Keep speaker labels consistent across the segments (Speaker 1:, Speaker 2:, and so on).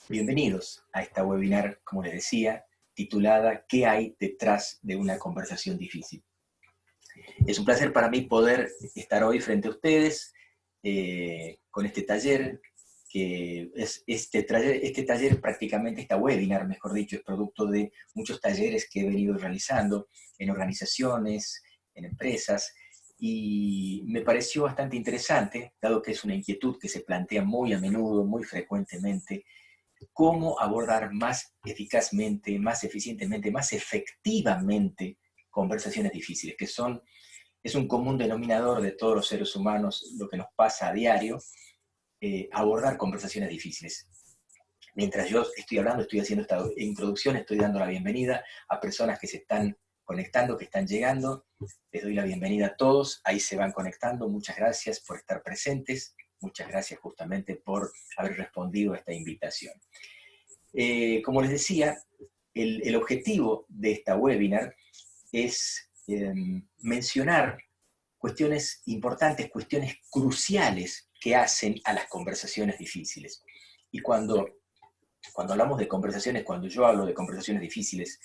Speaker 1: Bienvenidos a esta webinar, como les decía, titulada ¿Qué hay detrás de una conversación difícil? Es un placer para mí poder estar hoy frente a ustedes con este taller, que es este taller prácticamente, esta webinar, mejor dicho, es producto de muchos talleres que he venido realizando en organizaciones, en empresas, y me pareció bastante interesante, dado que es una inquietud que se plantea muy a menudo, muy frecuentemente, cómo abordar más eficazmente, más eficientemente, más efectivamente conversaciones difíciles, es un común denominador de todos los seres humanos, lo que nos pasa a diario, abordar conversaciones difíciles. Mientras yo estoy hablando, estoy haciendo esta introducción, estoy dando la bienvenida a personas que se están conectando, que están llegando. Les doy la bienvenida a todos, ahí se van conectando. Muchas gracias por estar presentes, muchas gracias justamente por haber respondido a esta invitación. Como les decía, el objetivo de esta webinar es mencionar cuestiones importantes, cuestiones cruciales que hacen a las conversaciones difíciles. Y cuando hablamos de conversaciones, cuando yo hablo de conversaciones difíciles,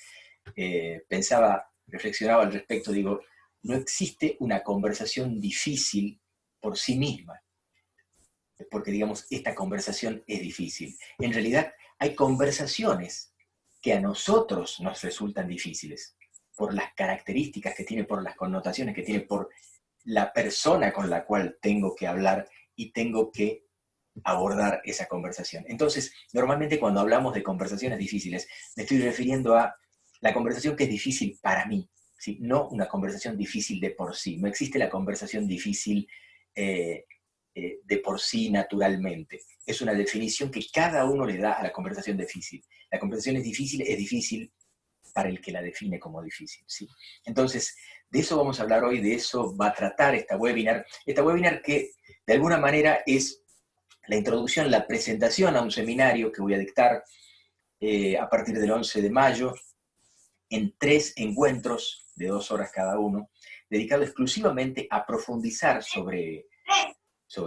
Speaker 1: reflexionaba al respecto, digo, no existe una conversación difícil por sí misma, porque digamos, esta conversación es difícil. En realidad, hay conversaciones que a nosotros nos resultan difíciles, por las características que tiene, por las connotaciones que tiene, por la persona con la cual tengo que hablar y tengo que abordar esa conversación. Entonces, normalmente cuando hablamos de conversaciones difíciles, me estoy refiriendo a la conversación que es difícil para mí, ¿sí? No una conversación difícil de por sí. No existe la conversación difícil de por sí naturalmente. Es una definición que cada uno le da a la conversación difícil. La conversación es difícil para el que la define como difícil, ¿sí? Entonces, de eso vamos a hablar hoy, de eso va a tratar esta webinar que de alguna manera es la introducción, la presentación a un seminario que voy a dictar a partir del 11 de mayo, en 3 encuentros de 2 horas cada uno, dedicado exclusivamente a profundizar sobre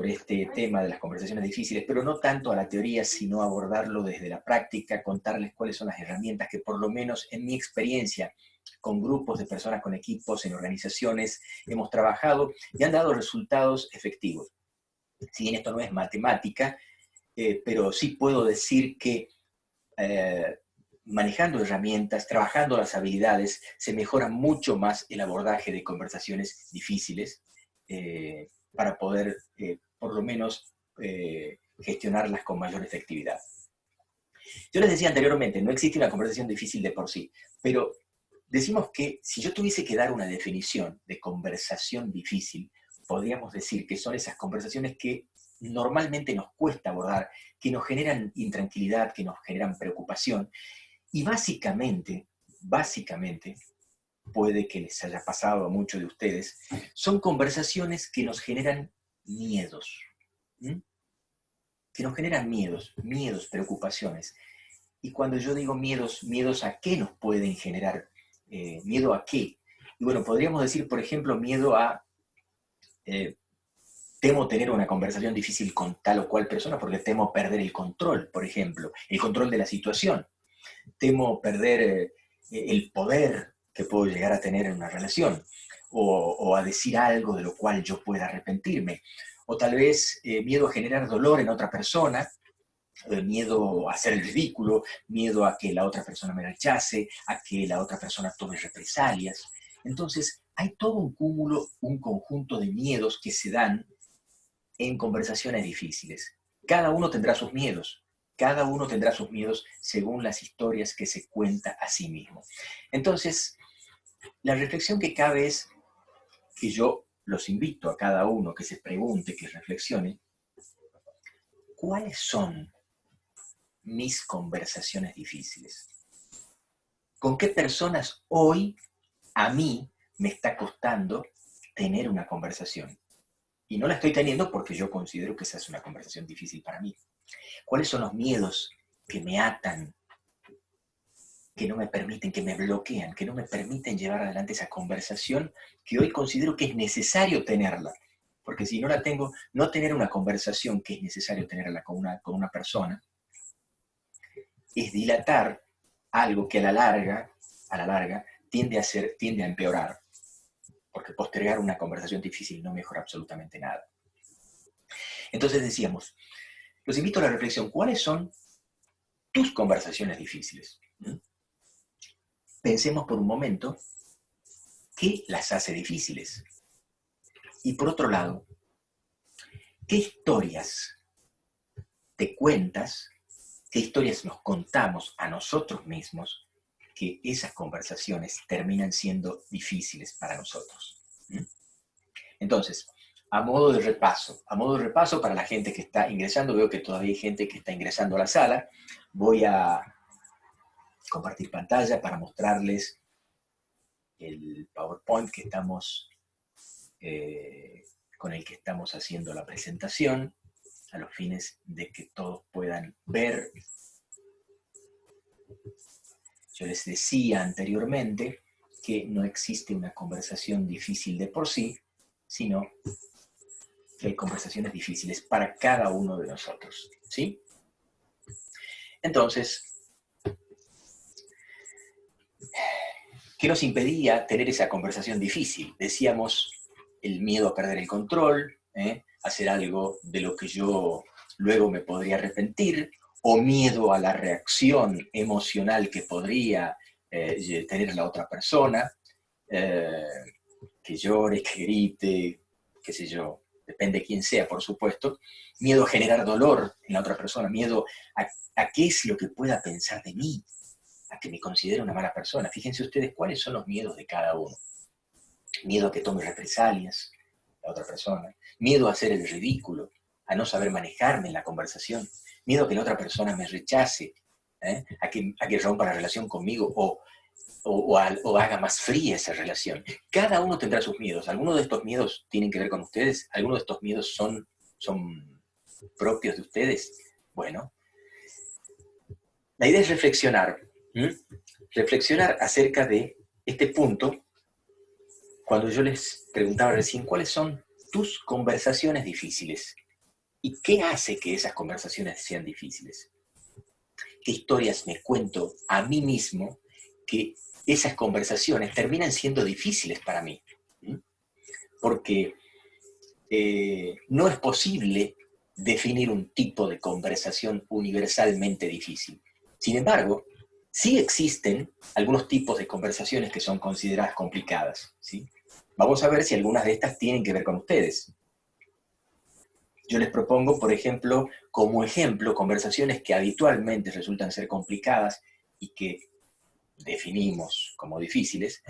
Speaker 1: este tema de las conversaciones difíciles, pero no tanto a la teoría, sino abordarlo desde la práctica, contarles cuáles son las herramientas que por lo menos en mi experiencia con grupos de personas, con equipos, en organizaciones, hemos trabajado y han dado resultados efectivos. Si bien esto no es matemática, pero sí puedo decir que manejando herramientas, trabajando las habilidades, se mejora mucho más el abordaje de conversaciones difíciles para poder, por lo menos, gestionarlas con mayor efectividad. Yo les decía anteriormente, no existe una conversación difícil de por sí, pero decimos que si yo tuviese que dar una definición de conversación difícil, podríamos decir que son esas conversaciones que normalmente nos cuesta abordar, que nos generan intranquilidad, que nos generan preocupación, y básicamente, puede que les haya pasado a muchos de ustedes, son conversaciones que nos generan miedos, ¿m? Que nos generan miedos, preocupaciones. Y cuando yo digo miedos, ¿miedos a qué nos pueden generar? ¿Miedo a qué? Y bueno, podríamos decir, por ejemplo, miedo a temo tener una conversación difícil con tal o cual persona porque temo perder el control, por ejemplo, el control de la situación. Temo perder el poder que puedo llegar a tener en una relación, o a decir algo de lo cual yo pueda arrepentirme, o tal vez miedo a generar dolor en otra persona, miedo a hacer el ridículo, miedo a que la otra persona me rechace, a que la otra persona tome represalias. Entonces, hay todo un cúmulo, un conjunto de miedos que se dan en conversaciones difíciles. Cada uno tendrá sus miedos, según las historias que se cuenta a sí mismo. Entonces, la reflexión que cabe es que yo los invito a cada uno que se pregunte, que reflexione, ¿cuáles son mis conversaciones difíciles? ¿Con qué personas hoy a mí me está costando tener una conversación? Y no la estoy teniendo porque yo considero que esa es una conversación difícil para mí. ¿Cuáles son los miedos que me atan, que no me permiten, que me bloquean, que no me permiten llevar adelante esa conversación que hoy considero que es necesario tenerla? Porque si no la tengo, no tener una conversación que es necesario tenerla con una persona, es dilatar algo que a la larga, tiende a empeorar, porque postergar una conversación difícil no mejora absolutamente nada. Entonces decíamos, los invito a la reflexión, ¿cuáles son tus conversaciones difíciles? Pensemos por un momento qué las hace difíciles. Y por otro lado, ¿qué historias te cuentas, qué historias nos contamos a nosotros mismos que esas conversaciones terminan siendo difíciles para nosotros? Entonces, a modo de repaso para la gente que está ingresando, veo que todavía hay gente que está ingresando a la sala, voy a compartir pantalla para mostrarles el PowerPoint que estamos, con el que estamos haciendo la presentación, a los fines de que todos puedan ver. Yo les decía anteriormente que no existe una conversación difícil de por sí, sino que hay conversaciones difíciles para cada uno de nosotros, ¿sí? Entonces, ¿qué nos impedía tener esa conversación difícil? Decíamos el miedo a perder el control, hacer algo de lo que yo luego me podría arrepentir, o miedo a la reacción emocional que podría tener la otra persona, que llore, que grite, qué sé yo, depende de quién sea, por supuesto. Miedo a generar dolor en la otra persona, miedo a qué es lo que pueda pensar de mí, a que me considere una mala persona. Fíjense ustedes cuáles son los miedos de cada uno. Miedo a que tome represalias la otra persona, miedo a hacer el ridículo, a no saber manejarme en la conversación, miedo a que la otra persona me rechace, a que rompa la relación conmigo o haga más fría esa relación. Cada uno tendrá sus miedos. Algunos de estos miedos tienen que ver con ustedes, algunos de estos miedos son propios de ustedes. Bueno, la idea es reflexionar, reflexionar acerca de este punto. Cuando yo les preguntaba recién, ¿cuáles son tus conversaciones difíciles? ¿Y qué hace que esas conversaciones sean difíciles? ¿Qué historias me cuento a mí mismo que esas conversaciones terminan siendo difíciles para mí? Porque no es posible definir un tipo de conversación universalmente difícil. Sin embargo, sí existen algunos tipos de conversaciones que son consideradas complicadas, ¿sí? Vamos a ver si algunas de estas tienen que ver con ustedes. Yo les propongo, por ejemplo, como ejemplo, conversaciones que habitualmente resultan ser complicadas y que definimos como difíciles.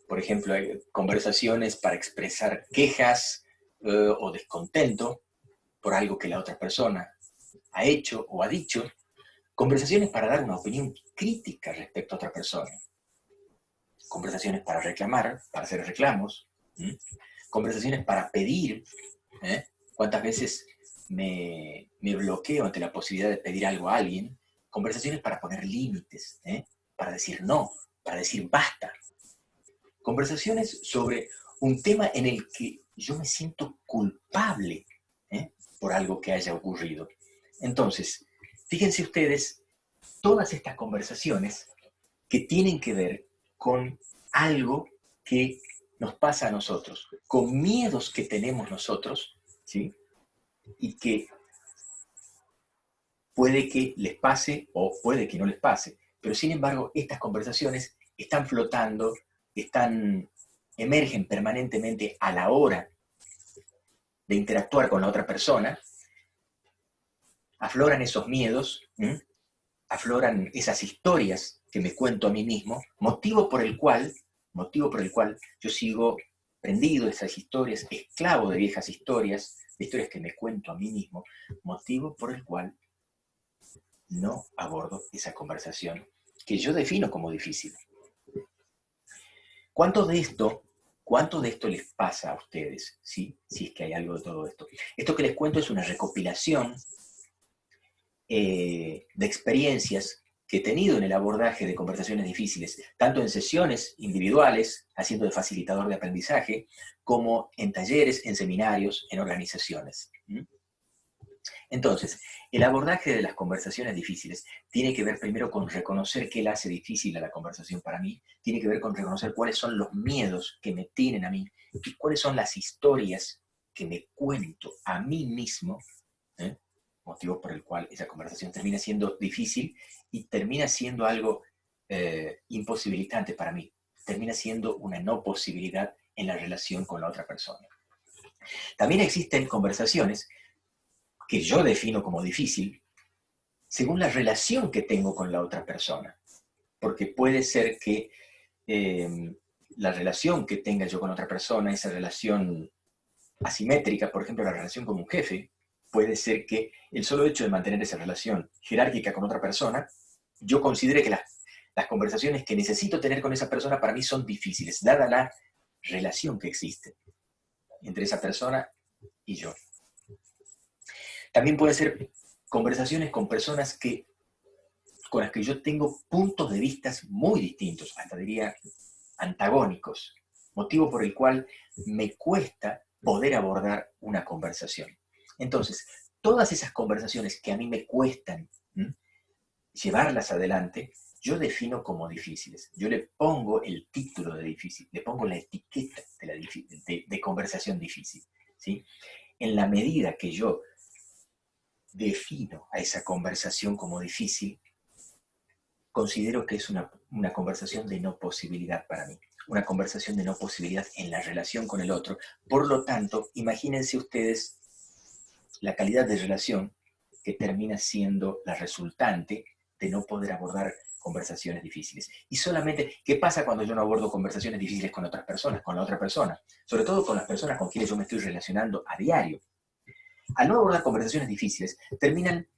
Speaker 1: Por ejemplo, hay conversaciones para expresar quejas o descontento por algo que la otra persona ha hecho o ha dicho. Conversaciones para dar una opinión crítica respecto a otra persona. Conversaciones para reclamar, para hacer reclamos. Conversaciones para pedir. ¿Cuántas veces me bloqueo ante la posibilidad de pedir algo a alguien? Conversaciones para poner límites, para decir no, para decir basta. Conversaciones sobre un tema en el que yo me siento culpable por algo que haya ocurrido. Entonces, fíjense ustedes, todas estas conversaciones que tienen que ver con algo que nos pasa a nosotros, con miedos que tenemos nosotros, ¿sí? Y que puede que les pase o puede que no les pase, pero sin embargo estas conversaciones están flotando, emergen permanentemente a la hora de interactuar con la otra persona, afloran esos miedos, afloran esas historias que me cuento a mí mismo, motivo por el cual yo sigo prendido de esas historias, esclavo de viejas historias, de historias que me cuento a mí mismo, motivo por el cual no abordo esa conversación que yo defino como difícil. ¿Cuánto de esto les pasa a ustedes? ¿Sí? Si es que hay algo de todo esto. Esto que les cuento es una recopilación de experiencias que he tenido en el abordaje de conversaciones difíciles, tanto en sesiones individuales, haciendo de facilitador de aprendizaje, como en talleres, en seminarios, en organizaciones. Entonces, el abordaje de las conversaciones difíciles tiene que ver primero con reconocer qué le hace difícil a la conversación para mí, tiene que ver con reconocer cuáles son los miedos que me tienen a mí y cuáles son las historias que me cuento a mí mismo, ¿eh? Motivo por el cual esa conversación termina siendo difícil y termina siendo algo imposibilitante para mí, termina siendo una no posibilidad en la relación con la otra persona. También existen conversaciones que yo defino como difícil según la relación que tengo con la otra persona. Porque puede ser que la relación que tenga yo con otra persona, esa relación asimétrica, por ejemplo, la relación con un jefe, puede ser que el solo hecho de mantener esa relación jerárquica con otra persona, yo considere que las conversaciones que necesito tener con esa persona para mí son difíciles, dada la relación que existe entre esa persona y yo. También puede ser conversaciones con personas con las que yo tengo puntos de vista muy distintos, hasta diría antagónicos, motivo por el cual me cuesta poder abordar una conversación. Entonces, todas esas conversaciones que a mí me cuestan llevarlas adelante, yo defino como difíciles. Yo le pongo el título de difícil, le pongo la etiqueta de conversación difícil, ¿sí? En la medida que yo defino a esa conversación como difícil, considero que es una conversación de no posibilidad para mí, una conversación de no posibilidad en la relación con el otro. Por lo tanto, imagínense ustedes la calidad de relación que termina siendo la resultante de no poder abordar conversaciones difíciles. Y solamente, ¿qué pasa cuando yo no abordo conversaciones difíciles con otras personas, con la otra persona? Sobre todo con las personas con quienes yo me estoy relacionando a diario. Al no abordar conversaciones difíciles, terminan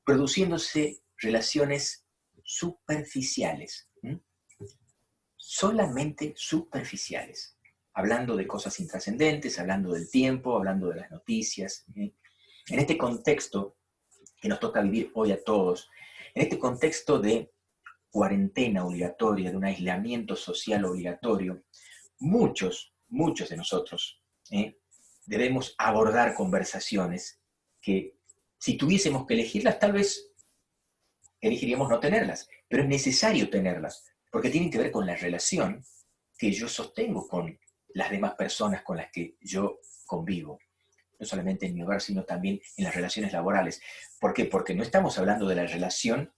Speaker 1: produciéndose relaciones superficiales, solamente superficiales, hablando de cosas intrascendentes, hablando del tiempo, hablando de las noticias. En este contexto que nos toca vivir hoy a todos, en este contexto de cuarentena obligatoria, de un aislamiento social obligatorio, muchos de nosotros debemos abordar conversaciones que, si tuviésemos que elegirlas, tal vez elegiríamos no tenerlas, pero es necesario tenerlas, porque tienen que ver con la relación que yo sostengo con las demás personas con las que yo convivo, no solamente en mi hogar, sino también en las relaciones laborales. ¿Por qué? Porque no estamos hablando de la relación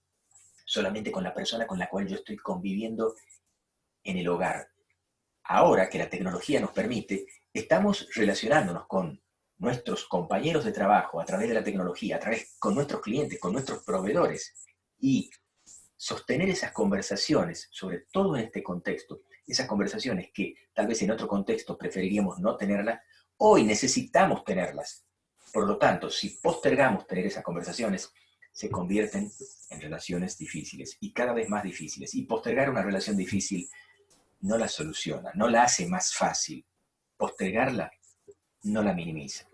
Speaker 1: solamente con la persona con la cual yo estoy conviviendo en el hogar. Ahora que la tecnología nos permite, estamos relacionándonos con nuestros compañeros de trabajo a través de la tecnología, con nuestros clientes, con nuestros proveedores. Y sostener esas conversaciones, sobre todo en este contexto, esas conversaciones que tal vez en otro contexto preferiríamos no tenerlas, hoy necesitamos tenerlas. Por lo tanto, si postergamos tener esas conversaciones, se convierten en relaciones difíciles y cada vez más difíciles. Y postergar una relación difícil no la soluciona, no la hace más fácil. Postergarla no la minimiza.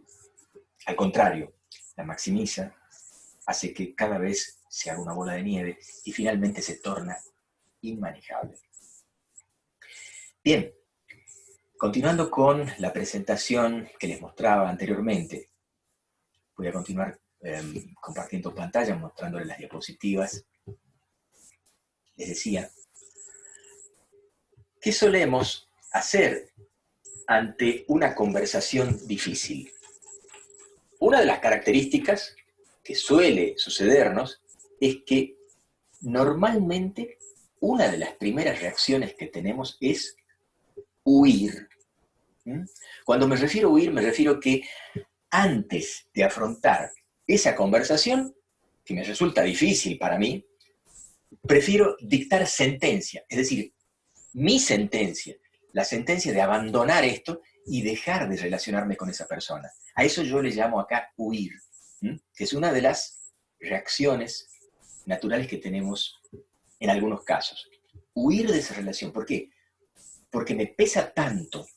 Speaker 1: Al contrario, la maximiza, hace que cada vez se haga una bola de nieve y finalmente se torna inmanejable. Bien, continuando con la presentación que les mostraba anteriormente, voy a continuar compartiendo pantalla, mostrándoles las diapositivas. Les decía, ¿qué solemos hacer ante una conversación difícil? Una de las características que suele sucedernos es que normalmente una de las primeras reacciones que tenemos es huir. Cuando me refiero a huir, me refiero que antes de afrontar esa conversación, que me resulta difícil para mí, prefiero dictar sentencia, es decir, mi sentencia, la sentencia de abandonar esto y dejar de relacionarme con esa persona. A eso yo le llamo acá huir, que es una de las reacciones naturales que tenemos en algunos casos. Huir de esa relación. ¿Por qué? Porque me pesa tanto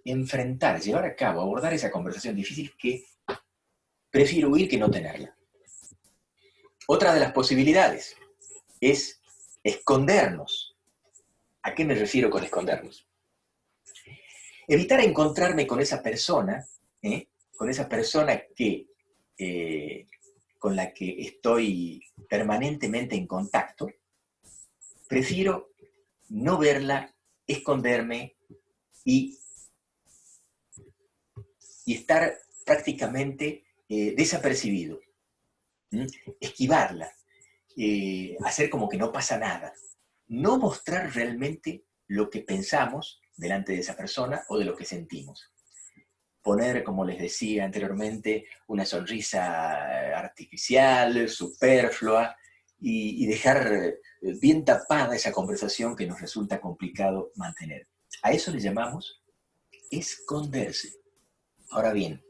Speaker 1: enfrentar, llevar a cabo, abordar esa conversación difícil que prefiero huir que no tenerla. Otra de las posibilidades es escondernos. ¿A qué me refiero con escondernos? Evitar encontrarme con esa persona que con la que estoy permanentemente en contacto, prefiero no verla, esconderme y estar prácticamente desapercibido, ¿m? Esquivarla, hacer como que no pasa nada, no mostrar realmente lo que pensamos delante de esa persona o de lo que sentimos. Poner, como les decía anteriormente, una sonrisa artificial, superflua, y dejar bien tapada esa conversación que nos resulta complicado mantener. A eso le llamamos esconderse. Ahora bien,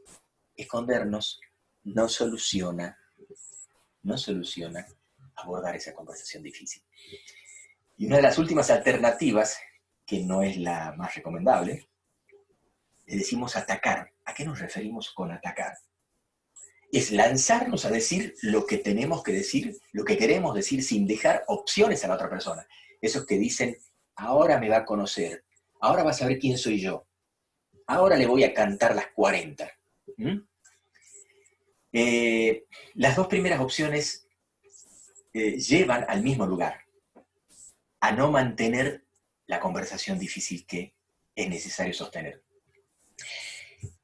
Speaker 1: escondernos no soluciona abordar esa conversación difícil. Y una de las últimas alternativas, que no es la más recomendable, le decimos atacar. ¿A qué nos referimos con atacar? Es lanzarnos a decir lo que tenemos que decir, lo que queremos decir, sin dejar opciones a la otra persona. Esos que dicen, ahora me va a conocer, ahora va a saber quién soy yo, ahora le voy a cantar las 40. ¿Mm? Las dos primeras opciones llevan al mismo lugar, a no mantener la conversación difícil que es necesario sostener.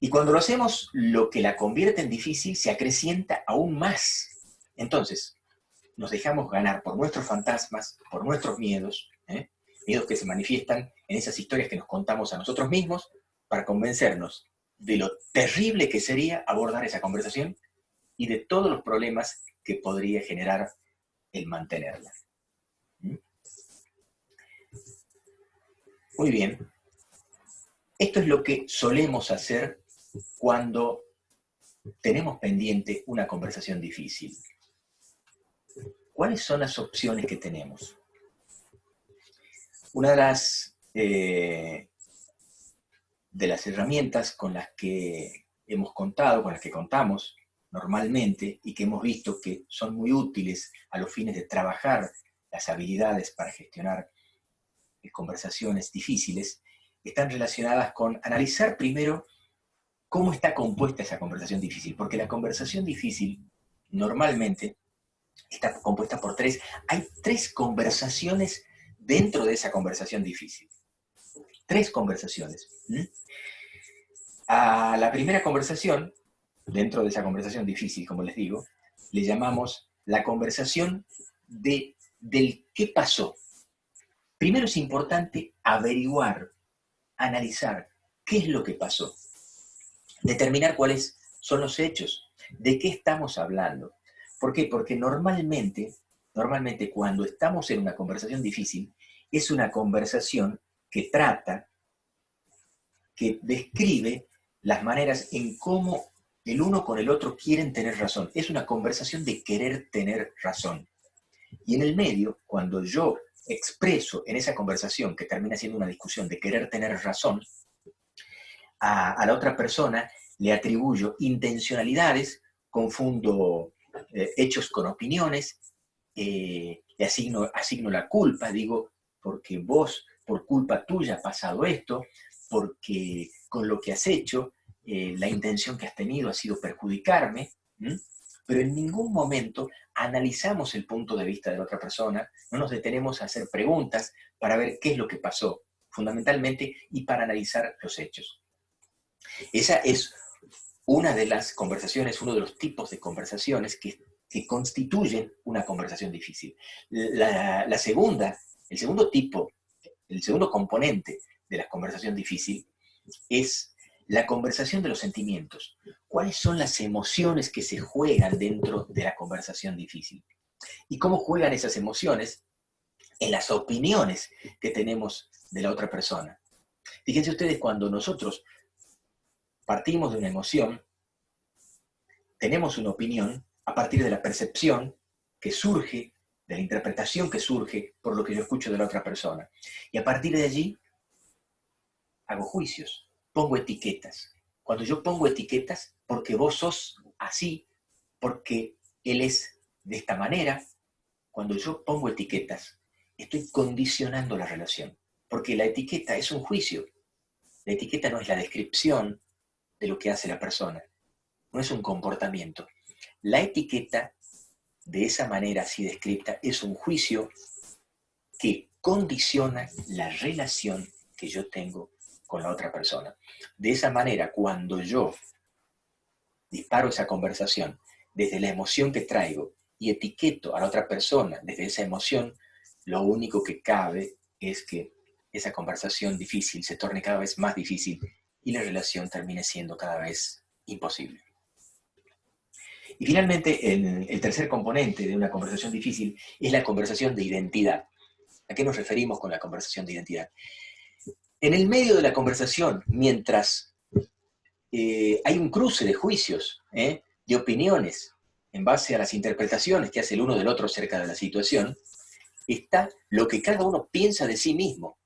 Speaker 1: Y cuando lo hacemos, lo que la convierte en difícil se acrecienta aún más. Entonces, nos dejamos ganar por nuestros fantasmas, por nuestros miedos, miedos que se manifiestan en esas historias que nos contamos a nosotros mismos para convencernos de lo terrible que sería abordar esa conversación y de todos los problemas que podría generar el mantenerla. Muy bien. Esto es lo que solemos hacer cuando tenemos pendiente una conversación difícil. ¿Cuáles son las opciones que tenemos? Una de las herramientas con las que hemos contado, con las que contamos normalmente y que hemos visto que son muy útiles a los fines de trabajar las habilidades para gestionar conversaciones difíciles, están relacionadas con analizar primero cómo está compuesta esa conversación difícil, porque la conversación difícil normalmente está compuesta por hay tres conversaciones dentro de esa conversación difícil. Tres conversaciones. A la primera conversación, dentro de esa conversación difícil, como les digo, le llamamos la conversación del qué pasó. Primero es importante averiguar, analizar qué es lo que pasó, determinar cuáles son los hechos, de qué estamos hablando. ¿Por qué? Porque normalmente cuando estamos en una conversación difícil, es una conversación que describe las maneras en cómo el uno con el otro quieren tener razón. Es una conversación de querer tener razón. Y en el medio, cuando yo expreso en esa conversación, que termina siendo una discusión de querer tener razón, a la otra persona le atribuyo intencionalidades, confundo hechos con opiniones, le asigno la culpa, digo, porque vos, por culpa tuya, ha pasado esto, porque con lo que has hecho, la intención que has tenido ha sido perjudicarme, pero en ningún momento analizamos el punto de vista de la otra persona, no nos detenemos a hacer preguntas para ver qué es lo que pasó, fundamentalmente, y para analizar los hechos. Esa es una de las conversaciones, uno de los tipos de conversaciones que constituyen una conversación difícil. El segundo tipo, el segundo componente de la conversación difícil es la conversación de los sentimientos. ¿Cuáles son las emociones que se juegan dentro de la conversación difícil? ¿Y cómo juegan esas emociones en las opiniones que tenemos de la otra persona? Fíjense ustedes, cuando nosotros partimos de una emoción, tenemos una opinión a partir de la percepción que surge, de la interpretación que surge por lo que yo escucho de la otra persona. Y a partir de allí, hago juicios, pongo etiquetas. Cuando yo pongo etiquetas, porque vos sos así, porque él es de esta manera, cuando yo pongo etiquetas, estoy condicionando la relación. Porque la etiqueta es un juicio. La etiqueta no es la descripción de lo que hace la persona, no es un comportamiento. La etiqueta de esa manera así descripta, es un juicio que condiciona la relación que yo tengo con la otra persona. De esa manera, cuando yo disparo esa conversación desde la emoción que traigo y etiqueto a la otra persona desde esa emoción, lo único que cabe es que esa conversación difícil se torne cada vez más difícil y la relación termine siendo cada vez imposible. Y finalmente, el tercer componente de una conversación difícil es la conversación de identidad. ¿A qué nos referimos con la conversación de identidad? En el medio de la conversación, mientras hay un cruce de juicios, de opiniones, en base a las interpretaciones que hace el uno del otro acerca de la situación, está lo que cada uno piensa de sí mismo.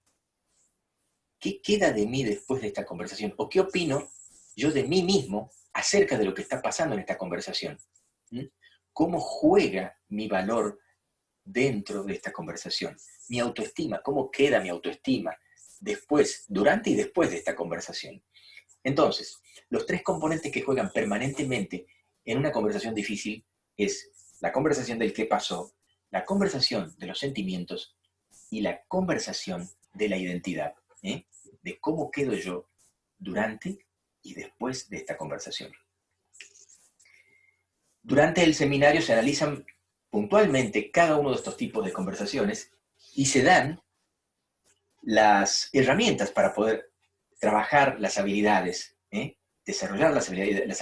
Speaker 1: ¿Qué queda de mí después de esta conversación? ¿O qué opino yo de mí mismo acerca de lo que está pasando en esta conversación? ¿Cómo juega mi valor dentro de esta conversación? Mi autoestima, ¿cómo queda mi autoestima después, durante y después de esta conversación? Entonces, los tres componentes que juegan permanentemente en una conversación difícil es la conversación del qué pasó, la conversación de los sentimientos y la conversación de la identidad, de cómo quedo yo durante y después de esta conversación. Durante el seminario se analizan puntualmente cada uno de estos tipos de conversaciones y se dan las herramientas para poder trabajar las habilidades, desarrollar las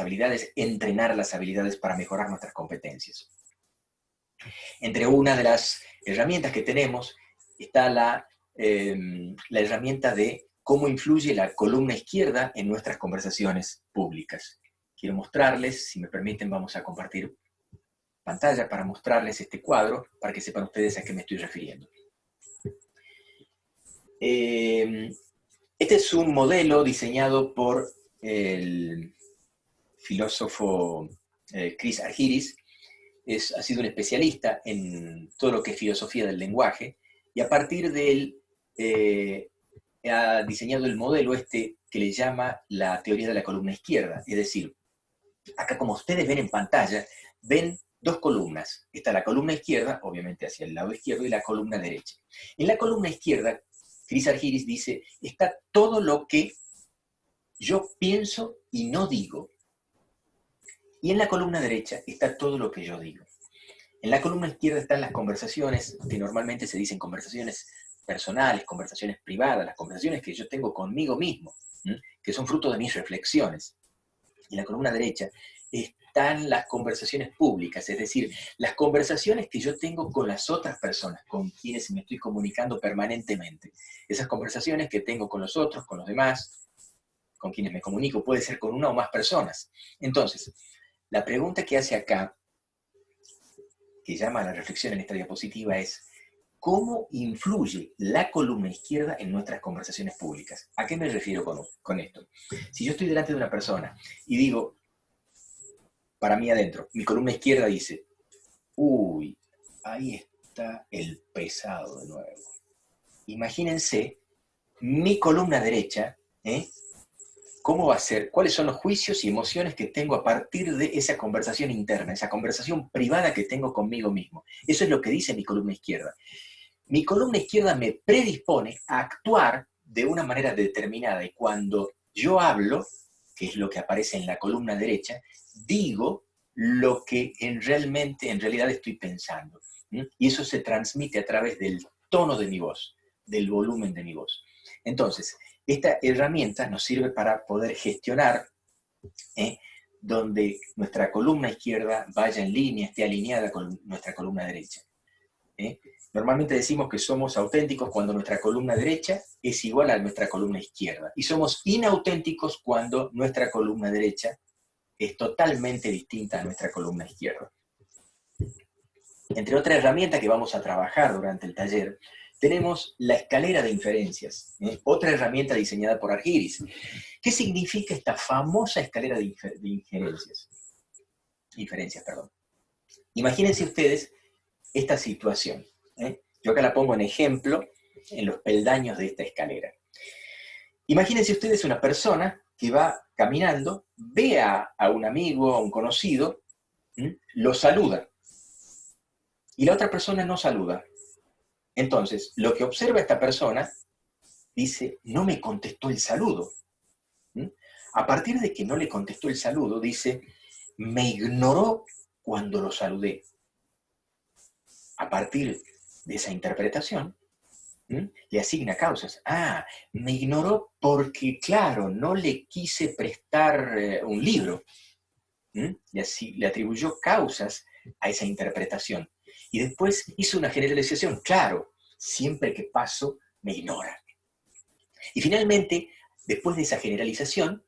Speaker 1: habilidades, entrenar las habilidades para mejorar nuestras competencias. Entre una de las herramientas que tenemos está la herramienta de cómo influye la columna izquierda en nuestras conversaciones públicas. Quiero mostrarles, si me permiten, vamos a compartir pantalla para mostrarles este cuadro, para que sepan ustedes a qué me estoy refiriendo. Este es un modelo diseñado por el filósofo Chris Argyris. Ha sido un especialista en todo lo que es filosofía del lenguaje, y a partir de él ha diseñado el modelo que le llama la teoría de la columna izquierda. Es decir, acá como ustedes ven en pantalla, ven dos columnas. Está la columna izquierda, obviamente hacia el lado izquierdo, y la columna derecha. En la columna izquierda, Chris Argyris dice, está todo lo que yo pienso y no digo. Y en la columna derecha está todo lo que yo digo. En la columna izquierda están las conversaciones, que normalmente se dicen conversaciones personales, conversaciones privadas, las conversaciones que yo tengo conmigo mismo, que son fruto de mis reflexiones. En la columna derecha están las conversaciones públicas, es decir, las conversaciones que yo tengo con las otras personas, con quienes me estoy comunicando permanentemente. Esas conversaciones que tengo con los otros, con los demás, con quienes me comunico, puede ser con una o más personas. Entonces, la pregunta que hace acá, que llama a la reflexión en esta diapositiva, es ¿cómo influye la columna izquierda en nuestras conversaciones públicas? ¿A qué me refiero con esto? Si yo estoy delante de una persona y digo, para mí adentro, mi columna izquierda dice, uy, ahí está el pesado de nuevo. Imagínense mi columna derecha, ¿cómo va a ser? ¿Cuáles son los juicios y emociones que tengo a partir de esa conversación interna, esa conversación privada que tengo conmigo mismo? Eso es lo que dice mi columna izquierda. Mi columna izquierda me predispone a actuar de una manera determinada, y cuando yo hablo, que es lo que aparece en la columna derecha, digo lo que en realidad estoy pensando. Y eso se transmite a través del tono de mi voz, del volumen de mi voz. Entonces, esta herramienta nos sirve para poder gestionar donde nuestra columna izquierda vaya en línea, esté alineada con nuestra columna derecha. Normalmente decimos que somos auténticos cuando nuestra columna derecha es igual a nuestra columna izquierda, y somos inauténticos cuando nuestra columna derecha es totalmente distinta a nuestra columna izquierda. Entre otras herramientas que vamos a trabajar durante el taller, tenemos la escalera de inferencias, otra herramienta diseñada por Argyris. ¿Qué significa esta famosa escalera de inferencias? Imagínense ustedes esta situación. Yo acá la pongo en ejemplo en los peldaños de esta escalera. Imagínense ustedes una persona que va caminando, ve a un amigo, a un conocido, lo saluda. y la otra persona no saluda. Entonces, lo que observa esta persona dice, no me contestó el saludo. ¿Mm? A partir de que no le contestó el saludo, dice, me ignoró cuando lo saludé. A partir de esa interpretación, le asigna causas. Ah, me ignoró porque, claro, no le quise prestar un libro. Y así le atribuyó causas a esa interpretación. Y después hizo una generalización. Claro, siempre que paso, me ignora. Y finalmente, después de esa generalización,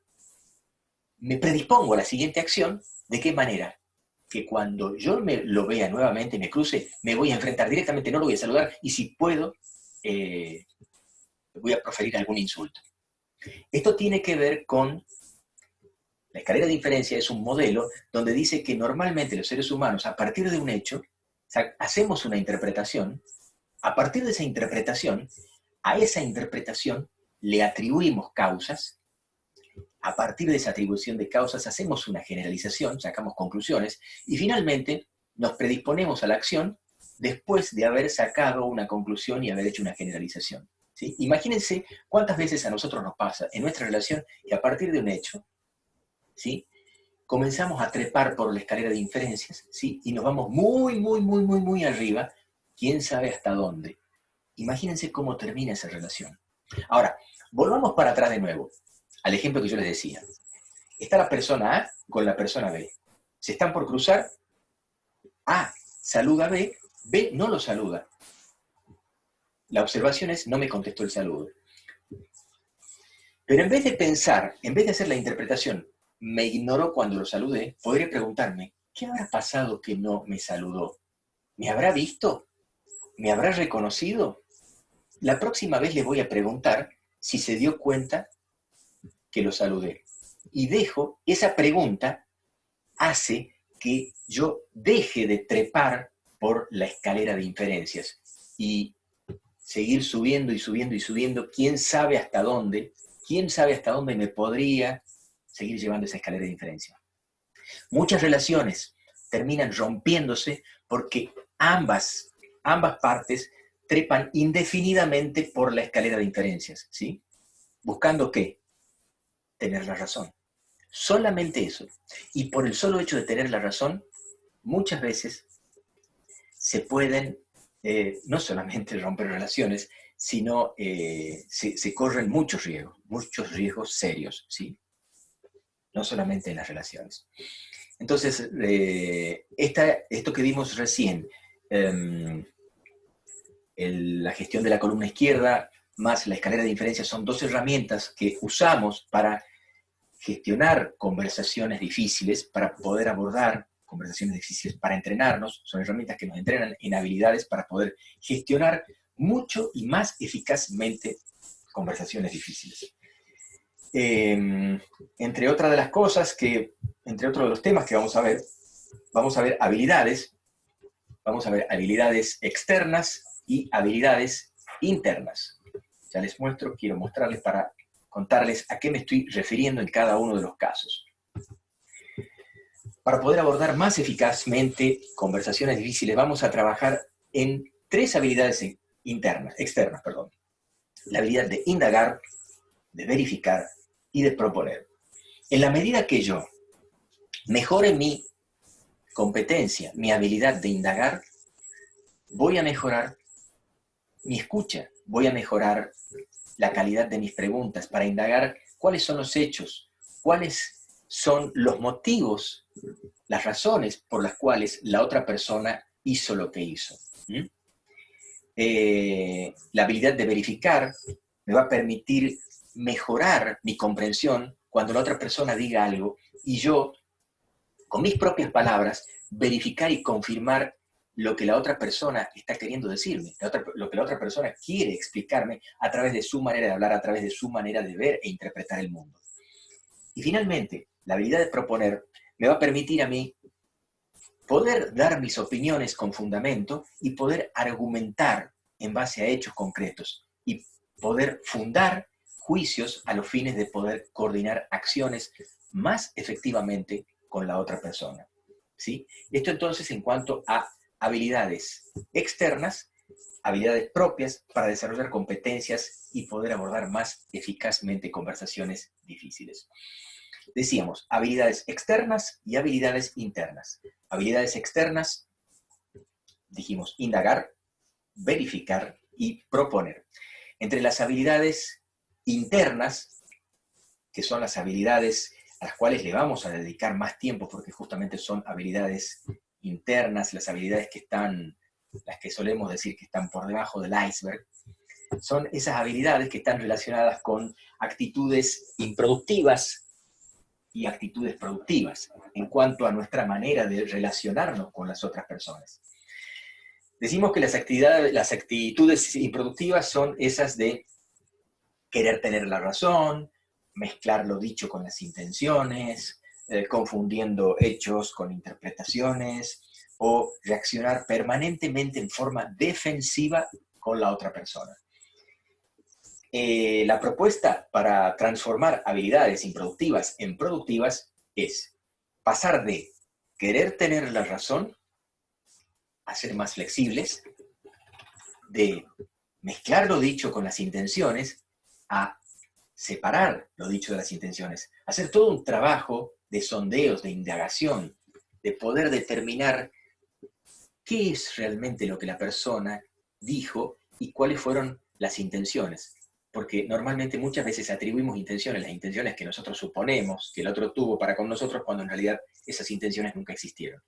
Speaker 1: me predispongo a la siguiente acción. ¿De qué manera? Que cuando yo lo vea nuevamente, me cruce, me voy a enfrentar directamente, no lo voy a saludar, y si puedo, voy a proferir algún insulto. Esto tiene que ver con la escalera de inferencia. Es un modelo donde dice que normalmente los seres humanos, a partir de un hecho, o sea, hacemos una interpretación, a partir de esa interpretación, a esa interpretación le atribuimos causas, a partir de esa atribución de causas hacemos una generalización, sacamos conclusiones, y finalmente nos predisponemos a la acción después de haber sacado una conclusión y haber hecho una generalización. ¿Sí? Imagínense cuántas veces a nosotros nos pasa en nuestra relación que a partir de un hecho, ¿sí?, comenzamos a trepar por la escalera de inferencias, ¿sí?, y nos vamos muy arriba, quién sabe hasta dónde. Imagínense cómo termina esa relación. Ahora, volvamos para atrás de nuevo, al ejemplo que yo les decía. Está la persona A con la persona B. Se están por cruzar, A saluda a B, B no lo saluda. La observación es, no me contestó el saludo. Pero en vez de pensar, en vez de hacer la interpretación, me ignoró cuando lo saludé, podría preguntarme, ¿qué habrá pasado que no me saludó? ¿Me habrá visto? ¿Me habrá reconocido? La próxima vez le voy a preguntar si se dio cuenta que lo saludé. Y dejo, esa pregunta hace que yo deje de trepar por la escalera de inferencias y seguir subiendo y subiendo y subiendo, quién sabe hasta dónde me podría seguir llevando esa escalera de inferencia. Muchas relaciones terminan rompiéndose porque ambas partes trepan indefinidamente por la escalera de inferencias, ¿sí? ¿Buscando qué? Tener la razón. Solamente eso. Y por el solo hecho de tener la razón, muchas veces se pueden no solamente romper relaciones, sino se corren muchos riesgos serios, ¿sí? No solamente en las relaciones. Entonces, esto que vimos recién, la gestión de la columna izquierda más la escalera de inferencia, son dos herramientas que usamos para gestionar conversaciones difíciles, para poder abordar conversaciones difíciles, para entrenarnos. Son herramientas que nos entrenan en habilidades para poder gestionar mucho y más eficazmente conversaciones difíciles. Entre otras de las cosas entre otros de los temas que vamos a ver habilidades, vamos a ver habilidades externas y habilidades internas. Ya les muestro, quiero mostrarles para contarles a qué me estoy refiriendo en cada uno de los casos. Para poder abordar más eficazmente conversaciones difíciles, vamos a trabajar en tres habilidades externas. La habilidad de indagar, de verificar y de proponer. En la medida que yo mejore mi competencia, mi habilidad de indagar, voy a mejorar mi escucha, voy a mejorar la calidad de mis preguntas para indagar cuáles son los hechos, cuáles son los motivos, las razones por las cuales la otra persona hizo lo que hizo. La habilidad de verificar me va a permitir mejorar mi comprensión cuando la otra persona diga algo y yo, con mis propias palabras, verificar y confirmar lo que la otra persona está queriendo decirme, lo que la otra persona quiere explicarme a través de su manera de hablar, a través de su manera de ver e interpretar el mundo. Y finalmente, la habilidad de proponer me va a permitir a mí poder dar mis opiniones con fundamento y poder argumentar en base a hechos concretos y poder fundar juicios a los fines de poder coordinar acciones más efectivamente con la otra persona, ¿sí? Esto entonces en cuanto a habilidades externas, habilidades propias para desarrollar competencias y poder abordar más eficazmente conversaciones difíciles. Decíamos, habilidades externas y habilidades internas. Habilidades externas, dijimos, indagar, verificar y proponer. Entre las habilidades internas, que son las habilidades a las cuales le vamos a dedicar más tiempo, porque justamente son habilidades internas, las habilidades que están, las que solemos decir que están por debajo del iceberg, son esas habilidades que están relacionadas con actitudes improductitudes y actitudes productivas en cuanto a nuestra manera de relacionarnos con las otras personas. Decimos que las actitudes improductivas son esas de querer tener la razón, mezclar lo dicho con las intenciones, confundiendo hechos con interpretaciones, o reaccionar permanentemente en forma defensiva con la otra persona. La propuesta para transformar habilidades improductivas en productivas es pasar de querer tener la razón a ser más flexibles, de mezclar lo dicho con las intenciones a separar lo dicho de las intenciones, hacer todo un trabajo de sondeos, de indagación, de poder determinar qué es realmente lo que la persona dijo y cuáles fueron las intenciones. Porque normalmente muchas veces atribuimos intenciones, las intenciones que nosotros suponemos que el otro tuvo para con nosotros, cuando en realidad esas intenciones nunca existieron.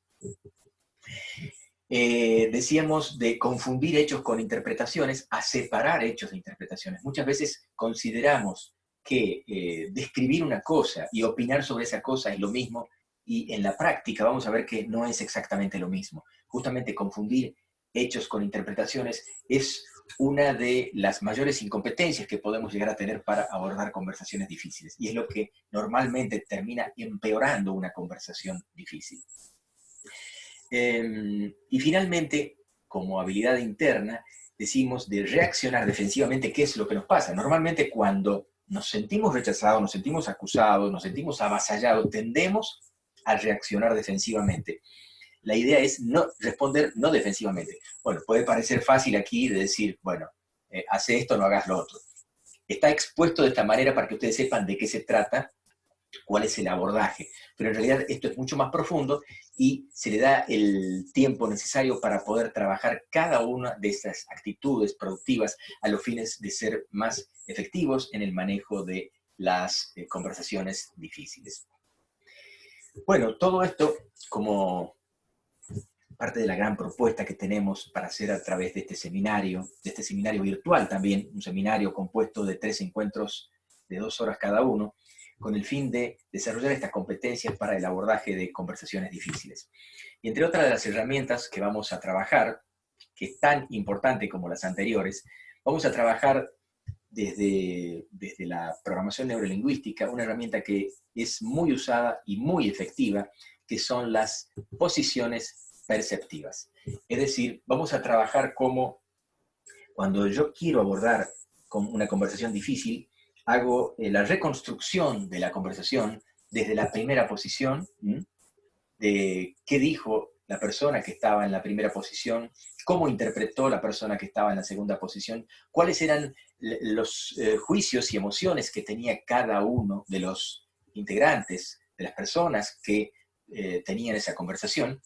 Speaker 1: Decíamos de confundir hechos con interpretaciones, a separar hechos de interpretaciones. Muchas veces consideramos que describir una cosa y opinar sobre esa cosa es lo mismo, y en la práctica vamos a ver que no es exactamente lo mismo. Justamente confundir hechos con interpretaciones es una de las mayores incompetencias que podemos llegar a tener para abordar conversaciones difíciles, y es lo que normalmente termina empeorando una conversación difícil. Y finalmente, como habilidad interna, decimos de reaccionar defensivamente. ¿Qué es lo que nos pasa? Normalmente cuando nos sentimos rechazados, nos sentimos acusados, nos sentimos avasallados, tendemos a reaccionar defensivamente. La idea es no responder no defensivamente. Bueno, puede parecer fácil aquí de decir, bueno, hace esto, no hagas lo otro. Está expuesto de esta manera para que ustedes sepan de qué se trata, cuál es el abordaje. Pero en realidad esto es mucho más profundo y se le da el tiempo necesario para poder trabajar cada una de estas actitudes productivas a los fines de ser más efectivos en el manejo de las conversaciones difíciles. Bueno, todo esto como parte de la gran propuesta que tenemos para hacer a través de este seminario virtual también, un seminario compuesto de 3 encuentros de 2 horas cada uno, con el fin de desarrollar estas competencias para el abordaje de conversaciones difíciles. Y entre otras de las herramientas que vamos a trabajar, que es tan importante como las anteriores, vamos a trabajar desde la programación neurolingüística, una herramienta que es muy usada y muy efectiva, que son las posiciones perceptivas. Es decir, vamos a trabajar como cuando yo quiero abordar una conversación difícil, hago la reconstrucción de la conversación desde la primera posición, de qué dijo la persona que estaba en la primera posición, cómo interpretó la persona que estaba en la segunda posición, cuáles eran los juicios y emociones que tenía cada uno de los integrantes, de las personas que tenían esa conversación.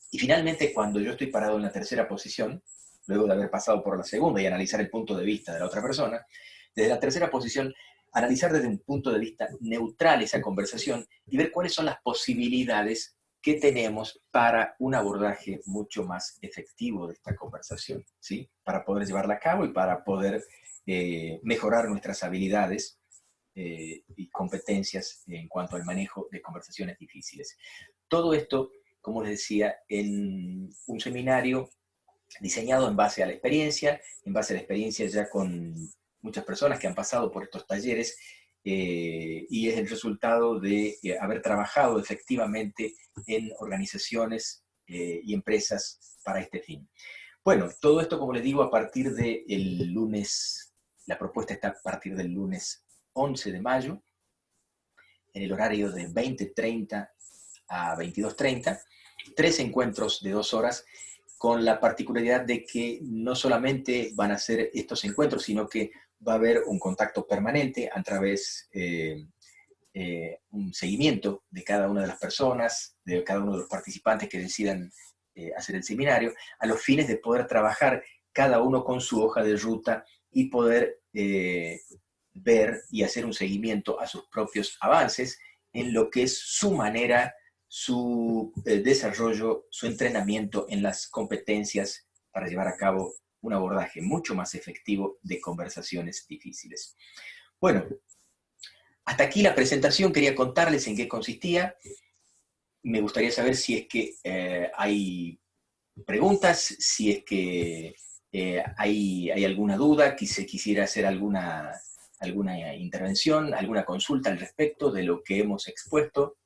Speaker 1: Y finalmente, cuando yo estoy parado en la tercera posición, luego de haber pasado por la segunda y analizar el punto de vista de la otra persona, desde la tercera posición, analizar desde un punto de vista neutral esa conversación y ver cuáles son las posibilidades que tenemos para un abordaje mucho más efectivo de esta conversación, ¿sí? Para poder llevarla a cabo y para poder mejorar nuestras habilidades y competencias en cuanto al manejo de conversaciones difíciles. Todo esto, como les decía, en un seminario diseñado en base a la experiencia ya con muchas personas que han pasado por estos talleres, y es el resultado de haber trabajado efectivamente en organizaciones y empresas para este fin. Bueno, todo esto, como les digo, a partir del lunes, la propuesta está a partir del lunes 11 de mayo, en el horario de 20:30 a 22:30, 3 encuentros de 2 horas, con la particularidad de que no solamente van a ser estos encuentros, sino que va a haber un contacto permanente a través un seguimiento de cada una de las personas, de cada uno de los participantes que decidan hacer el seminario, a los fines de poder trabajar cada uno con su hoja de ruta y poder ver y hacer un seguimiento a sus propios avances en lo que es su manera, su desarrollo, su entrenamiento en las competencias para llevar a cabo un abordaje mucho más efectivo de conversaciones difíciles. Bueno, hasta aquí la presentación, quería contarles en qué consistía. Me gustaría saber si es que hay preguntas, si es que hay alguna duda, quisiera hacer alguna intervención, alguna consulta al respecto de lo que hemos expuesto.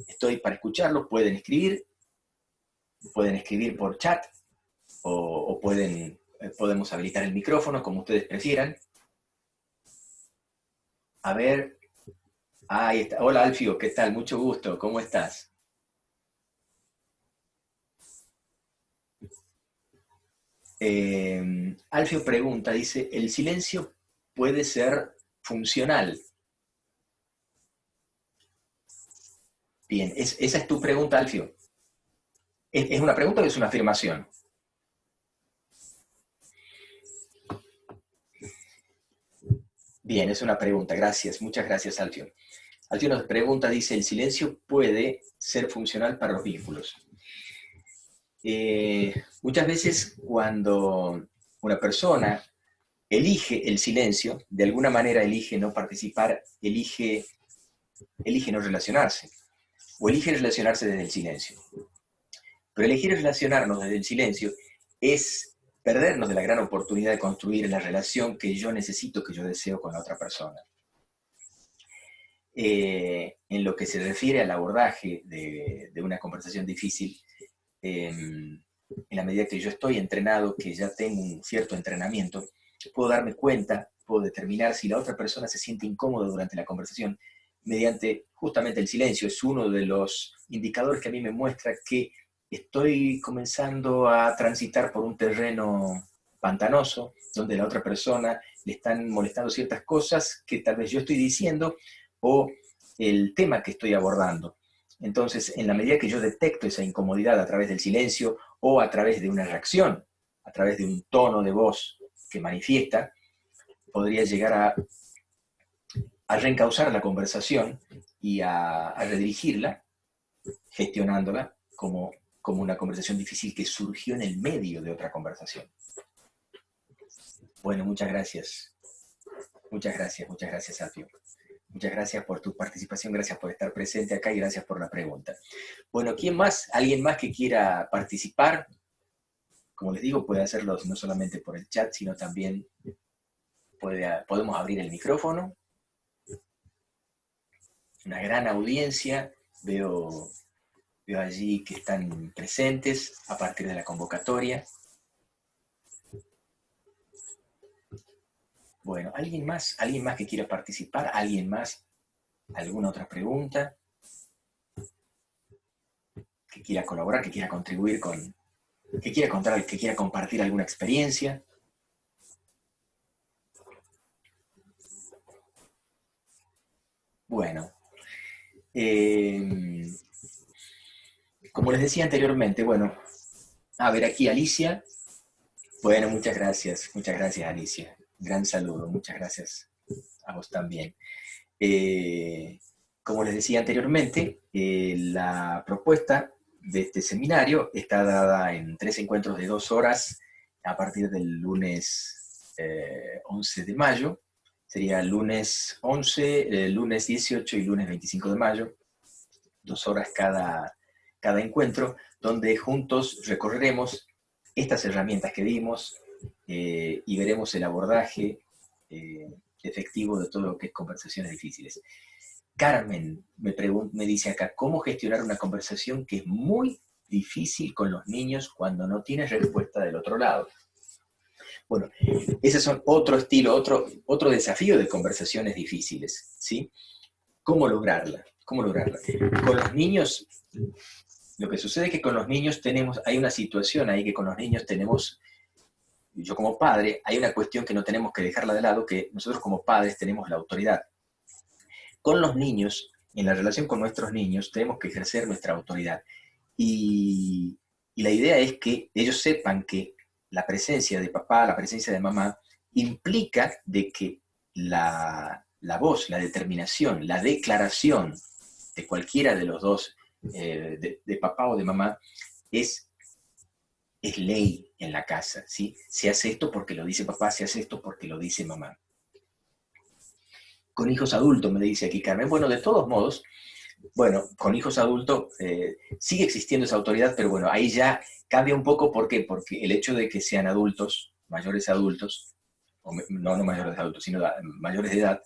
Speaker 1: Estoy para escucharlo, pueden escribir por chat, o podemos habilitar el micrófono, como ustedes prefieran. A ver, ahí está. Hola Alfio, ¿qué tal? Mucho gusto, ¿cómo estás? Alfio pregunta, dice, ¿el silencio puede ser funcional? Bien, esa es tu pregunta, Alfio. ¿Es una pregunta o es una afirmación? Bien, es una pregunta, gracias, muchas gracias, Alfio. Alfio nos pregunta, dice, ¿el silencio puede ser funcional para los vínculos? Muchas veces cuando una persona elige el silencio, de alguna manera elige no participar, elige no relacionarse, o elige relacionarse desde el silencio. Pero elegir relacionarnos desde el silencio es perdernos de la gran oportunidad de construir la relación que yo necesito, que yo deseo con la otra persona. En lo que se refiere al abordaje de una conversación difícil, en la medida que yo estoy entrenado, que ya tengo un cierto entrenamiento, puedo darme cuenta, puedo determinar si la otra persona se siente incómoda durante la conversación mediante justamente el silencio. Es uno de los indicadores que a mí me muestra que estoy comenzando a transitar por un terreno pantanoso, donde a la otra persona le están molestando ciertas cosas que tal vez yo estoy diciendo, o el tema que estoy abordando. Entonces, en la medida que yo detecto esa incomodidad a través del silencio o a través de una reacción, a través de un tono de voz que manifiesta, podría llegar a reencauzar la conversación y a redirigirla, gestionándola como una conversación difícil que surgió en el medio de otra conversación. Bueno, muchas gracias. Muchas gracias, Alfio. Muchas gracias por tu participación, gracias por estar presente acá y gracias por la pregunta. Bueno, ¿quién más? ¿Alguien más que quiera participar? Como les digo, puede hacerlo no solamente por el chat, sino también podemos abrir el micrófono. Una gran audiencia, veo allí que están presentes a partir de la convocatoria. Bueno, ¿alguien más que quiera participar? ¿Alguien más? ¿Alguna otra pregunta? Que quiera colaborar, que quiera contribuir que quiera contar, que quiera compartir alguna experiencia. Bueno, como les decía anteriormente, bueno, a ver aquí Alicia. Bueno, muchas gracias Alicia. Gran saludo, muchas gracias a vos también. Como les decía anteriormente, la propuesta de este seminario está dada en 3 encuentros de 2 horas a partir del lunes 11 de mayo. Sería el lunes 11, lunes 18 y lunes 25 de mayo. 2 horas cada encuentro, donde juntos recorreremos estas herramientas que vimos y veremos el abordaje efectivo de todo lo que es conversaciones difíciles. Carmen me dice acá, ¿cómo gestionar una conversación que es muy difícil con los niños cuando no tienes respuesta del otro lado? Bueno, ese es otro estilo, otro desafío de conversaciones difíciles, ¿sí? ¿Cómo lograrla? Con los niños, Lo que sucede es que con los niños hay una situación ahí que con los niños tenemos, yo como padre, hay una cuestión que no tenemos que dejarla de lado, que nosotros como padres tenemos la autoridad. Con los niños, en la relación con nuestros niños, tenemos que ejercer nuestra autoridad. Y la idea es que ellos sepan que la presencia de papá, la presencia de mamá, implica de que la voz, la determinación, la declaración de cualquiera de los dos, de papá o de mamá, es ley en la casa, ¿sí? Se hace esto porque lo dice papá, se hace esto porque lo dice mamá. Con hijos adultos, me dice aquí Carmen. Bueno, de todos modos, bueno, con hijos adultos sigue existiendo esa autoridad, pero bueno, ahí ya cambia un poco. ¿Por qué? Porque el hecho de que sean adultos, mayores adultos, o no mayores adultos, sino mayores de edad,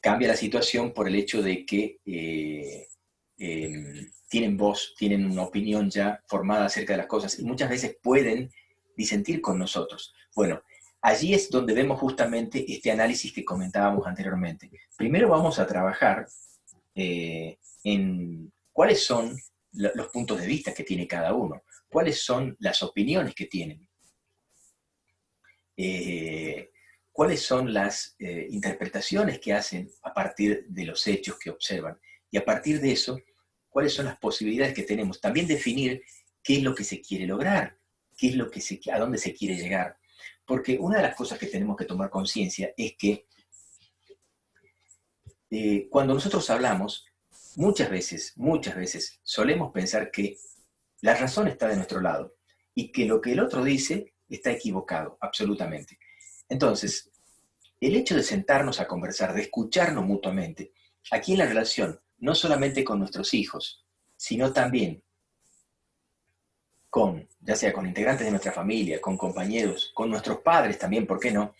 Speaker 1: cambia la situación por el hecho de que tienen voz, tienen una opinión ya formada acerca de las cosas y muchas veces pueden disentir con nosotros. Bueno, allí es donde vemos justamente este análisis que comentábamos anteriormente. Primero vamos a trabajar en cuáles son los puntos de vista que tiene cada uno, cuáles son las opiniones que tienen, cuáles son las interpretaciones que hacen a partir de los hechos que observan. Y a partir de eso, cuáles son las posibilidades que tenemos. También definir qué es lo que se quiere lograr, qué es lo que a dónde se quiere llegar. Porque una de las cosas que tenemos que tomar conciencia es que cuando nosotros hablamos, muchas veces, solemos pensar que la razón está de nuestro lado y que lo que el otro dice está equivocado, absolutamente. Entonces, el hecho de sentarnos a conversar, de escucharnos mutuamente, aquí en la relación, no solamente con nuestros hijos, sino también ya sea con integrantes de nuestra familia, con compañeros, con nuestros padres también, ¿por qué no?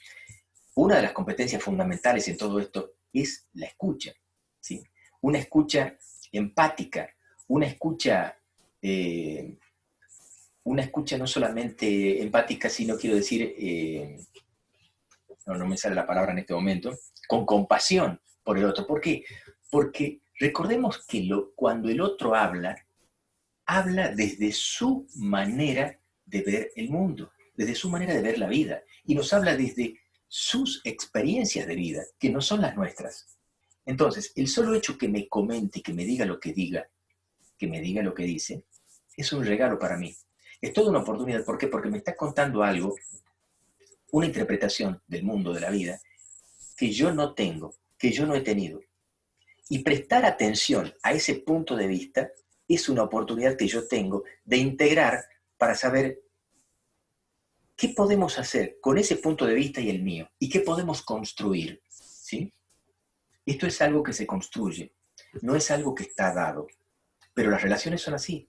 Speaker 1: Una de las competencias fundamentales en todo esto es la escucha, ¿sí? Una escucha empática, una escucha no solamente empática, sino quiero decir, no me sale la palabra en este momento, con compasión por el otro. ¿Por qué? Porque recordemos que cuando el otro habla desde su manera de ver el mundo, desde su manera de ver la vida, y nos habla desde sus experiencias de vida, que no son las nuestras. Entonces, el solo hecho que me comente, que me diga lo que diga, que me diga lo que dice, es un regalo para mí. Es toda una oportunidad. ¿Por qué? Porque me está contando algo, una interpretación del mundo, de la vida, que yo no tengo, que yo no he tenido. Y prestar atención a ese punto de vista es una oportunidad que yo tengo de integrar para saber qué podemos hacer con ese punto de vista y el mío, y qué podemos construir, ¿sí? Esto es algo que se construye, no es algo que está dado, pero las relaciones son así.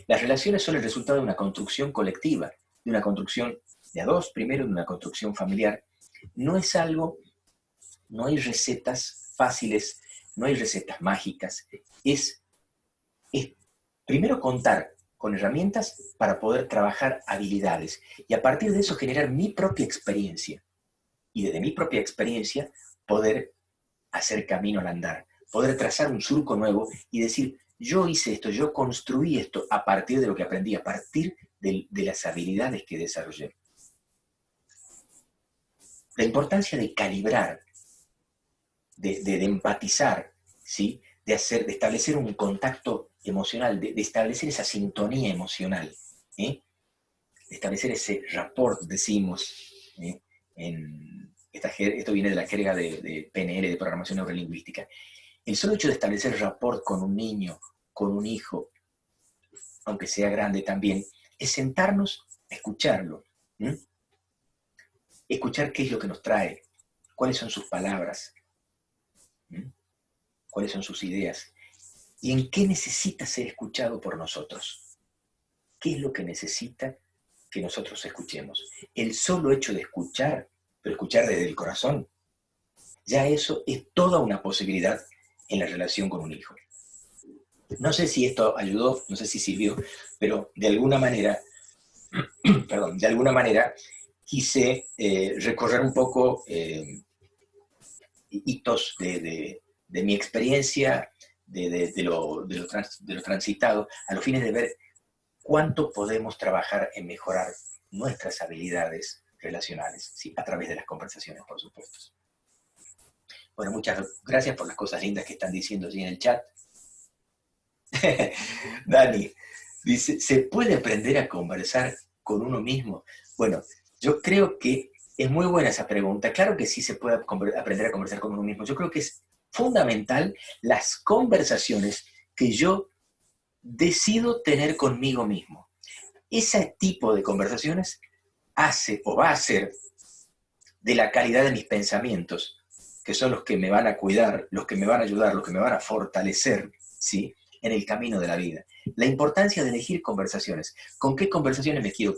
Speaker 1: Las relaciones son el resultado de una construcción colectiva, de una construcción de a dos, primero de una construcción familiar. No es algo, no hay recetas fáciles, no hay recetas mágicas, es primero contar con herramientas para poder trabajar habilidades y a partir de eso generar mi propia experiencia. Y desde mi propia experiencia poder hacer camino al andar, poder trazar un surco nuevo y decir, yo hice esto, yo construí esto a partir de lo que aprendí, a partir de las habilidades que desarrollé. La importancia de calibrar, de empatizar, ¿sí? de establecer un contacto emocional, de establecer esa sintonía emocional, de establecer ese rapport, decimos, esto viene de la jerga de PNL, de programación neurolingüística. El solo hecho de establecer rapport con un niño, con un hijo, aunque sea grande también, es sentarnos a escucharlo, escuchar qué es lo que nos trae, cuáles son sus palabras, cuáles son sus ideas, y en qué necesita ser escuchado por nosotros. ¿Qué es lo que necesita que nosotros escuchemos? El solo hecho de escuchar, pero escuchar desde el corazón, ya eso es toda una posibilidad en la relación con un hijo. No sé si esto ayudó, no sé si sirvió, pero de alguna manera, quise recorrer un poco hitos de mi experiencia, de lo transitado, a los fines de ver cuánto podemos trabajar en mejorar nuestras habilidades relacionales, ¿sí? A través de las conversaciones, por supuesto. Bueno, muchas gracias por las cosas lindas que están diciendo allí en el chat. Dani dice, ¿se puede aprender a conversar con uno mismo? Bueno, yo creo que es muy buena esa pregunta. Claro que sí se puede aprender a conversar con uno mismo. Yo creo que es fundamental las conversaciones que yo decido tener conmigo mismo. Ese tipo de conversaciones hace o va a hacer de la calidad de mis pensamientos, que son los que me van a cuidar, los que me van a ayudar, los que me van a fortalecer, ¿sí?, en el camino de la vida. La importancia de elegir conversaciones. ¿Con qué conversaciones me quiero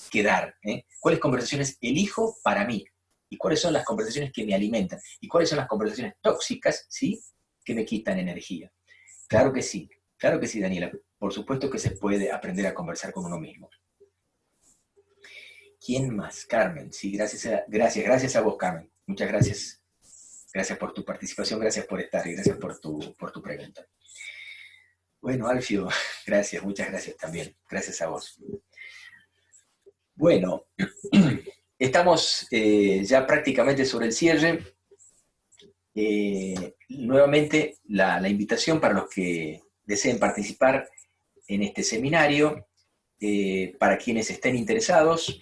Speaker 1: quedar? ¿Cuáles conversaciones elijo para mí? ¿Y cuáles son las conversaciones que me alimentan? ¿Y cuáles son las conversaciones tóxicas, ¿sí?, que me quitan energía? Claro que sí, Daniela. Por supuesto que se puede aprender a conversar con uno mismo. ¿Quién más? Carmen. Sí, gracias a vos, Carmen. Muchas gracias. Gracias por tu participación, gracias por estar y gracias por tu pregunta. Bueno, Alfio, gracias, muchas gracias también. Gracias a vos. Bueno, estamos ya prácticamente sobre el cierre. Nuevamente, la invitación para los que deseen participar en este seminario, para quienes estén interesados,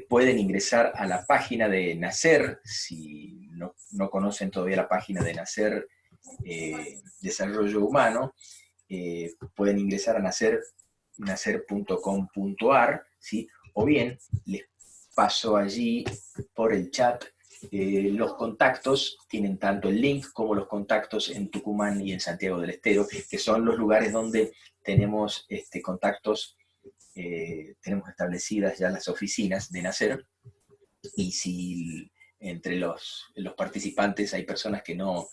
Speaker 1: pueden ingresar a la página de NACER, si no conocen todavía la página de NACER Desarrollo Humano, pueden ingresar a nacer.com.ar, ¿sí? O bien les paso allí por el chat los contactos, tienen tanto el link como los contactos en Tucumán y en Santiago del Estero, que son los lugares donde tenemos contactos. Tenemos establecidas ya las oficinas de NACER, y si entre los participantes hay personas que no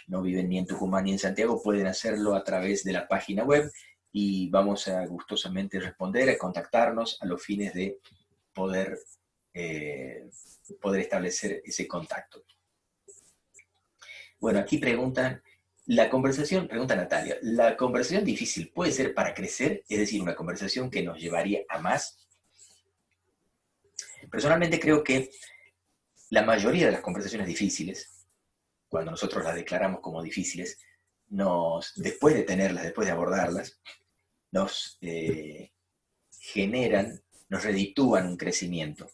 Speaker 1: viven ni en Tucumán ni en Santiago, pueden hacerlo a través de la página web y vamos a gustosamente responder, a contactarnos a los fines de poder establecer ese contacto. Bueno, aquí pregunta Natalia, ¿la conversación difícil puede ser para crecer? Es decir, una conversación que nos llevaría a más. Personalmente creo que la mayoría de las conversaciones difíciles, cuando nosotros las declaramos como difíciles, después de tenerlas, después de abordarlas, nos generan, nos reditúan un crecimiento.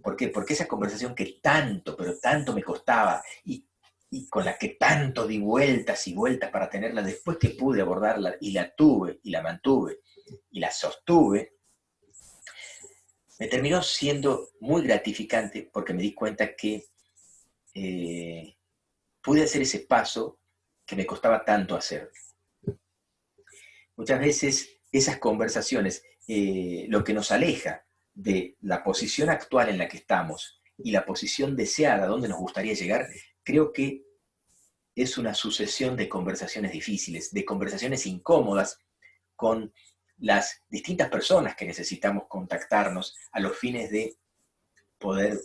Speaker 1: ¿Por qué? Porque esa conversación que tanto, pero tanto me costaba y con la que tanto di vueltas y vueltas para tenerla, después que pude abordarla y la tuve y la mantuve y la sostuve, me terminó siendo muy gratificante porque me di cuenta que pude hacer ese paso que me costaba tanto hacer. Muchas veces esas conversaciones, lo que nos aleja de la posición actual en la que estamos y la posición deseada, donde nos gustaría llegar, creo que es una sucesión de conversaciones difíciles, de conversaciones incómodas con las distintas personas que necesitamos contactarnos a los fines de poder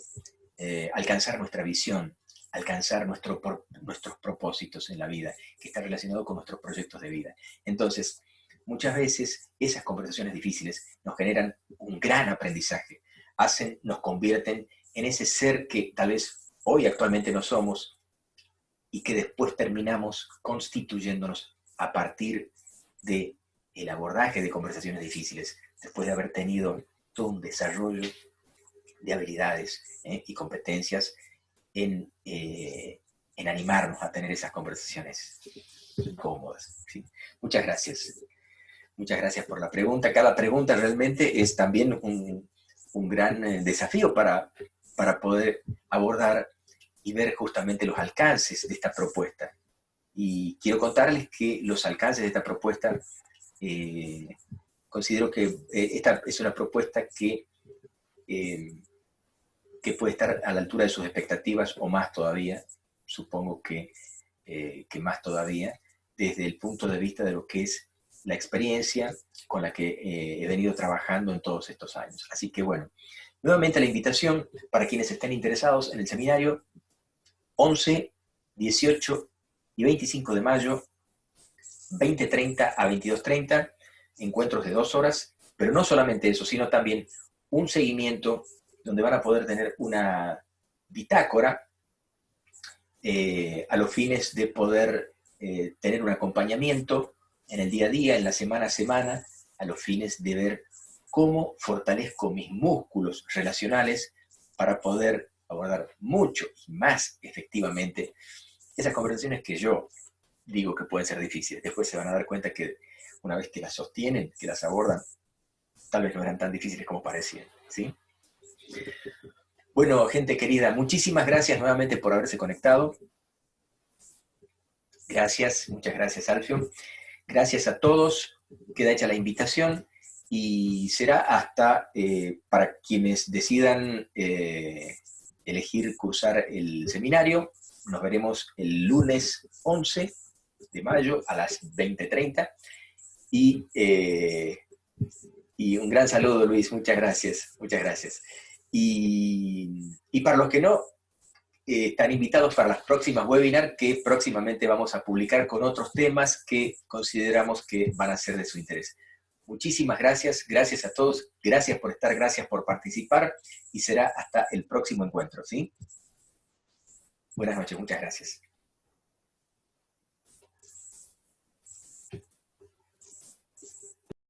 Speaker 1: alcanzar nuestra visión, alcanzar nuestros propósitos en la vida, que está relacionado con nuestros proyectos de vida. Entonces, muchas veces esas conversaciones difíciles nos generan un gran aprendizaje, nos convierten en ese ser que tal vez hoy actualmente no somos y que después terminamos constituyéndonos a partir del abordaje de conversaciones difíciles, después de haber tenido todo un desarrollo de habilidades y competencias en animarnos a tener esas conversaciones incómodas, ¿sí? Muchas gracias. Muchas gracias por la pregunta. Cada pregunta realmente es también un gran desafío para poder abordar y ver justamente los alcances de esta propuesta. Y quiero contarles que los alcances de esta propuesta, considero que esta es una propuesta que puede estar a la altura de sus expectativas o más todavía, supongo que más todavía, desde el punto de vista de lo que es la experiencia con la que he venido trabajando en todos estos años. Así que bueno, nuevamente la invitación para quienes estén interesados en el seminario, 11, 18 y 25 de mayo 20:30 a 22:30, encuentros de 2 horas, pero no solamente eso, sino también un seguimiento donde van a poder tener una bitácora a los fines de poder tener un acompañamiento en el día a día, en la semana a semana, a los fines de ver cómo fortalezco mis músculos relacionales para poder abordar mucho y más efectivamente esas conversaciones que yo digo que pueden ser difíciles. Después se van a dar cuenta que una vez que las sostienen, que las abordan, tal vez no eran tan difíciles como parecían, ¿sí? Bueno, gente querida, muchísimas gracias nuevamente por haberse conectado. Gracias, muchas gracias, Alfio. Gracias a todos, queda hecha la invitación y será hasta para quienes decidan elegir cursar el seminario. Nos veremos el lunes 11 de mayo a las 20:30 y un gran saludo, Luis, muchas gracias, muchas gracias. Y para los que no, están invitados para las próximas webinars que próximamente vamos a publicar con otros temas que consideramos que van a ser de su interés. Muchísimas gracias, gracias a todos, gracias por estar, gracias por participar y será hasta el próximo encuentro, ¿sí? Buenas noches, muchas gracias.